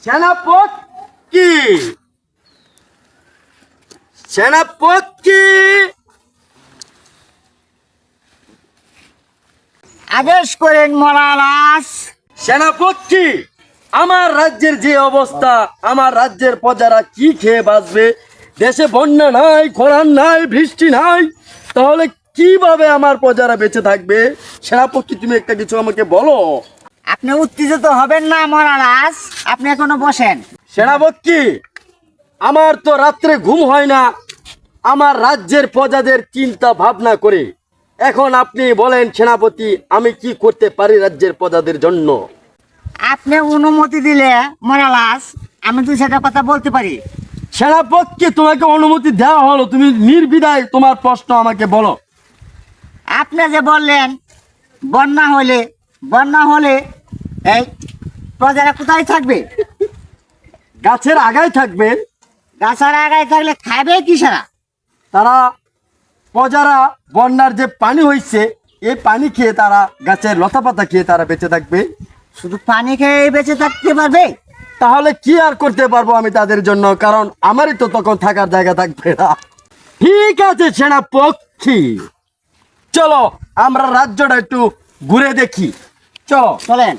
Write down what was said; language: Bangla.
সেনাপতি সেনাপতি আদেশ করেন মহারাজ। সেনাপতি, আমার রাজ্যের যে অবস্থা, আমার রাজ্যের প্রজারা কি খেয়ে বাঁচবে? দেশে বন্যা নাই, খরান নাই, বৃষ্টি নাই, তাহলে কিভাবে আমার প্রজারা বেঁচে থাকবে? সেনাপতি, তুমি একটা কিছু আমাকে বলো। আপনি উত্তেজিত হবেন না মহারাজ, আপনি এখনো বসেন। সেনাপতি, আমার তো রাত্রে ঘুম হয় না আমার রাজ্যের প্রজাদের চিন্তা ভাবনা করে। এখন আপনি বলেন সেনাপতি, আমি কি করতে পারি রাজ্যের প্রজাদের জন্য? আপনি অনুমতি দিলে মহারাজ আমি তো সেটা কথা বলতে পারি। সেনাপতি, তোমাকে অনুমতি দেওয়া হলো, তুমি নির্বিধায় তোমার প্রশ্ন আমাকে বলো। আপনি যে বললেন বন্যা হলে এই প্রজারা কোথায় থাকবে? গাছের আগায় থাকবে। গাছের আগায় থাকলে খাবে কি সারা? তারা প্রজারা বন্যার যে পানি হয়েছে এই পানি খেয়ে, তারা গাছের লতা পাতা খেয়ে তারা বেঁচে থাকবে। শুধু পানি খেয়ে বেঁচে থাকতে পারবে? তাহলে কি আর করতে পারবো আমি তাদের জন্য? কারণ আমারই তো তখন থাকার জায়গা থাকবে না। ঠিক আছে সেনাপতি, চলো আমরা রাজ্যটা একটু ঘুরে দেখি। চলো। চলেন।